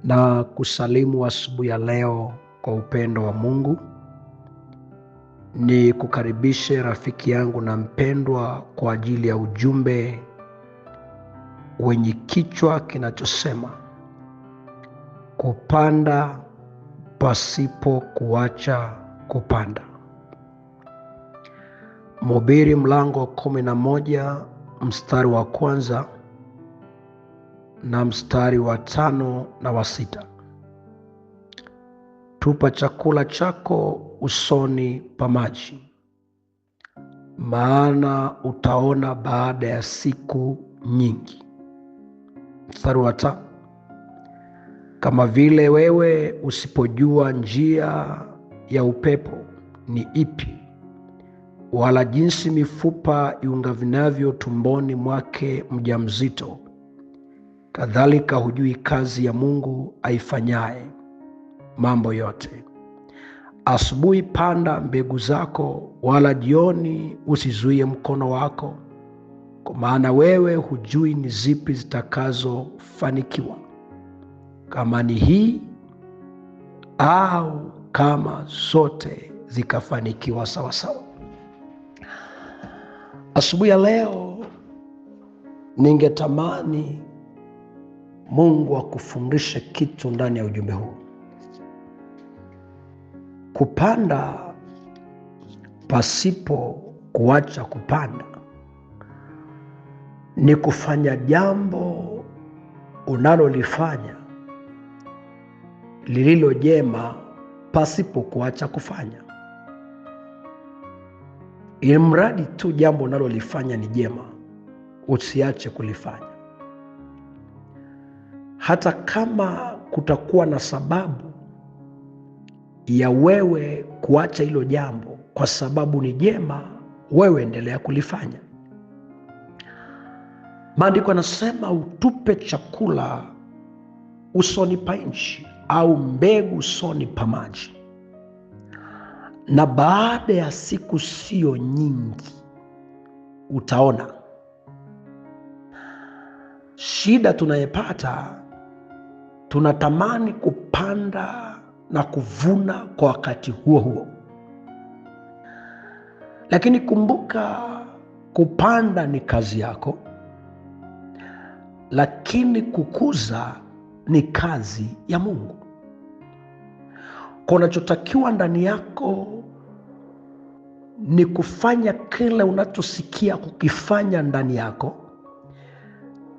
Na kusalimu asubuhi ya leo kwa upendo wa Mungu. Ni kukaribishe rafiki yangu na mpendwa kwa ajili ya ujumbe wenye kichwa kinachosema kupanda pasipo kuacha kupanda. Mhubiri mlango 11 mstari wa 1 na mstari wa 5 na wa 6. Tupa chakula chako usoni pa maji, maana utaona baada ya siku nyingi. Mstari wa 5. Kama vile wewe usipojua njia ya upepo ni ipi, wala jinsi mifupa iungavinavyo tumboni mwake mjamzito, kadhalika hujui kazi ya Mungu aifanyaye mambo yote. Asubuhi panda mbegu zako, wala jioni usizuie mkono wako, kwa maana wewe hujui ni zipi zitakazofanikiwa, kama ni hii au kama zote zikafanikiwa sawasawa. Asubuhi ya leo ningetamani Mungu akufundishe kitu ndani ya ujumbe huu. Kupanda pasipo kuacha kupanda ni kufanya jambo unalolifanya lililo jema pasipo kuacha kufanya. Ili mradi tu jambo unalolifanya ni jema, usiache kulifanya. Hata kama kutakuwa na sababu ya wewe kuacha hilo jambo kwa sababu ni jema, wewe endelea kulifanya. Maandiko yanasema utupe chakula usoni pa nchi, au mbegu usoni pa maji, na baada ya siku sio nyingi utaona. Shida tunayepata, tunatamani kupanda na kuvuna kwa wakati huo huo. Lakini kumbuka, kupanda ni kazi yako, lakini kukuza ni kazi ya Mungu. Kwa unachotakiwa ndani yako ni kufanya kile unachosikia kukifanya ndani yako,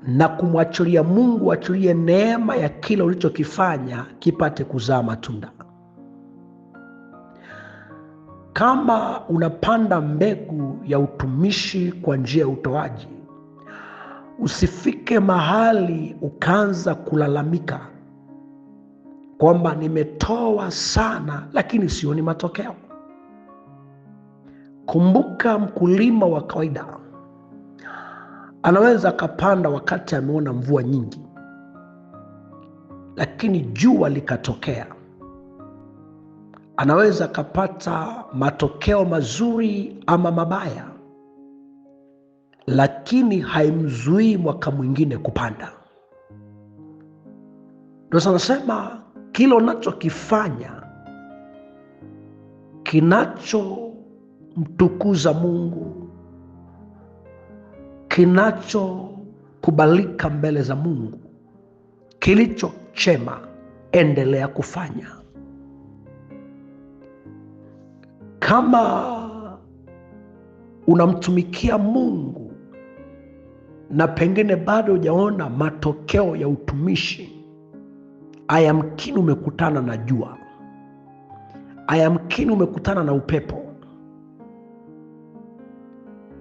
na kumwachilia Mungu achilie neema ya kile ulichokifanya kipate kuzaa matunda. Kama unapanda mbegu ya utumishi kwa njia ya utoaji, usifike mahali ukaanza kulalamika kwamba nimetoa sana lakini sioni matokeo. Kumbuka, mkulima wa kawaida anaweza akapanda wakati ameona mvua nyingi, lakini jua likatokea. Anaweza akapata matokeo mazuri ama mabaya, lakini haimzuii mwaka mwingine kupanda. Ndio sanasema kile unachokifanya kinachomtukuza Mungu, kinachokubalika mbele za Mungu, kilicho chema, endelea kufanya. Kama unamtumikia Mungu na pengine bado hujaona matokeo ya utumishi, ayamkini umekutana na jua, ayamkini umekutana na upepo.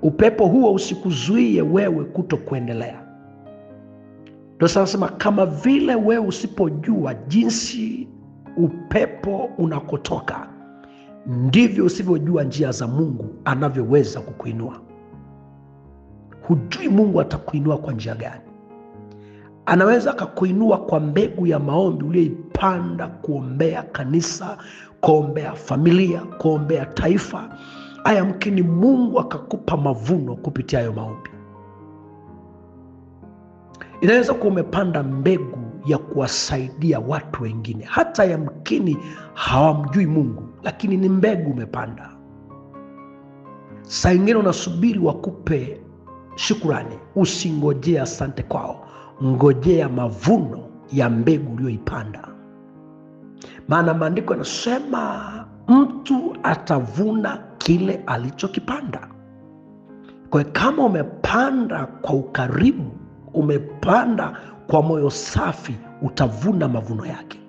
Upepo huo usikuzuie wewe kutokuendelea. Ndio sasa kama vile wewe usipojua jinsi upepo unakotoka, ndivyo usivyojua njia za Mungu anavyoweza kukuinua. Hujui Mungu atakuinua kwa njia gani. Anaweza akakuinua kwa mbegu ya maombi uliyoipanda kuombea kanisa, kuombea familia, kuombea taifa. Ayamkini Mungu akakupa mavuno kupitia hayo maombi. Inaweza kuwa umepanda mbegu ya kuwasaidia watu wengine, hata yamkini hawamjui Mungu, lakini ni mbegu umepanda. Saa ingine unasubiri wakupe shukurani, usingojea asante kwao, ngojea mavuno ya mbegu uliyoipanda. Maana maandiko yanasema mtu atavuna kile alichokipanda. Kwa hiyo kama umepanda kwa ukarimu, umepanda kwa moyo safi, utavuna mavuno yake.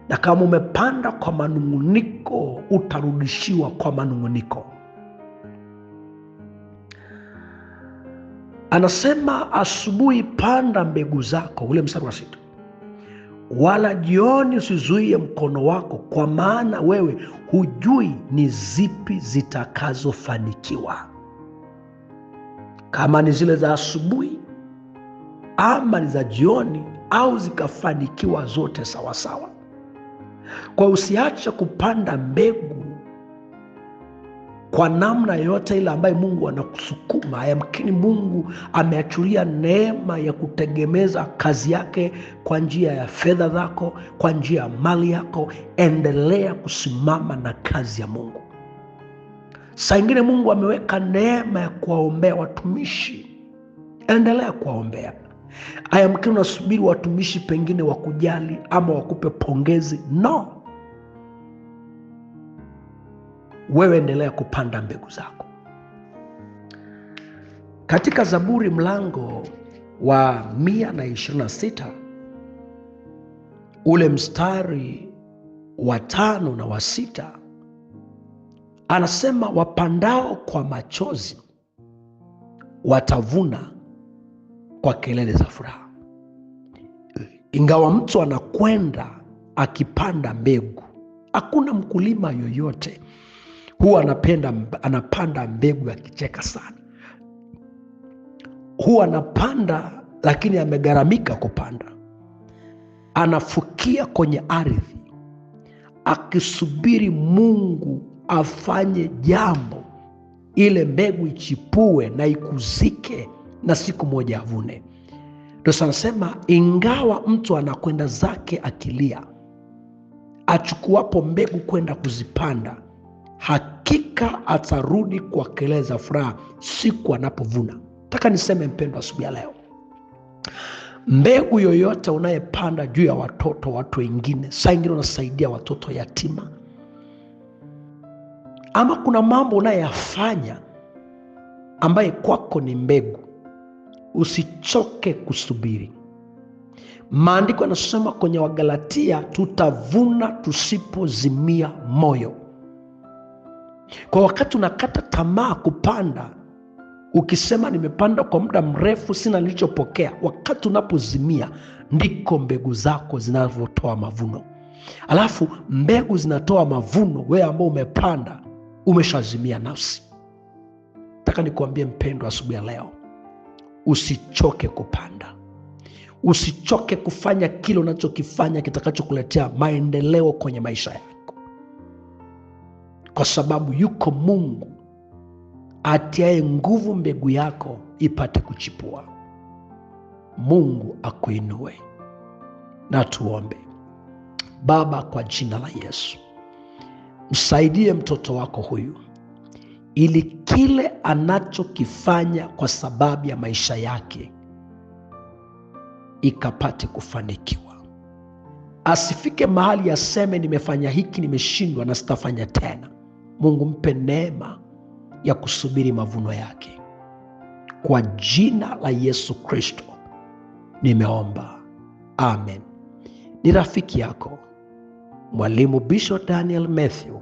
Na kama umepanda kwa manung'uniko, utarudishiwa kwa manung'uniko. Anasema asubuhi panda mbegu zako, ule mstari wa 6. Wala jioni usizuie mkono wako, kwa maana wewe hujui ni zipi zitakazofanikiwa, kama ni zile za asubuhi ama ni za jioni, au zikafanikiwa zote sawasawa. Kwa usiache kupanda mbegu kwa namna yote ile ambayo Mungu anakusukuma. Yamkini Mungu ameachilia neema ya kutegemeza kazi yake kwa njia ya fedha zako, kwa njia ya mali yako. Endelea kusimama na kazi ya Mungu. Saa ingine Mungu ameweka neema ya kuwaombea watumishi, endelea kuwaombea. Yamkini unasubiri watumishi pengine wakujali ama wakupe pongezi. No, wewe endelea kupanda mbegu zako. Katika Zaburi mlango wa 126 ule mstari wa 5 na wa 6, anasema wapandao kwa machozi watavuna kwa kelele za furaha. Ingawa mtu anakwenda akipanda mbegu, hakuna mkulima yoyote huwa anapanda mbegu akicheka sana. Huwa anapanda lakini amegharamika kupanda. Anafukia kwenye ardhi akisubiri Mungu afanye jambo, ile mbegu ichipue na ikuzike na siku moja avune. Ndio anasema ingawa mtu anakwenda zake akilia, achukuapo mbegu kwenda kuzipanda, hakika atarudi kwa kelele za furaha siku anapovuna. Nataka niseme mpendwa, asubuhi ya leo, mbegu yoyote unayepanda juu ya watoto watu wengine, saa ingine unasaidia watoto yatima, ama kuna mambo unayafanya ambaye kwako ni mbegu, usichoke kusubiri. Maandiko yanasema kwenye Wagalatia, tutavuna tusipozimia moyo. Kwa wakati unakata tamaa kupanda, ukisema nimepanda kwa muda mrefu sina nilichopokea, wakati unapozimia ndiko mbegu zako zinavyotoa mavuno. Alafu mbegu zinatoa mavuno, wewe ambao umepanda umeshazimia nafsi. Nataka nikuambie mpendwa, asubuhi ya leo, usichoke kupanda. Usichoke kufanya kile unachokifanya kitakachokuletea maendeleo kwenye maisha yako, kwa sababu yuko Mungu atiaye nguvu mbegu yako ipate kuchipua. Mungu akuinue. Na tuombe. Baba, kwa jina la Yesu, msaidie mtoto wako huyu, ili kile anachokifanya kwa sababu ya maisha yake ikapate kufanikiwa. Asifike mahali aseme nimefanya hiki, nimeshindwa na sitafanya tena. Mungu mpe neema ya kusubiri mavuno yake. Kwa jina la Yesu Kristo nimeomba, amen. Ni rafiki yako Mwalimu Bishop Daniel Mathew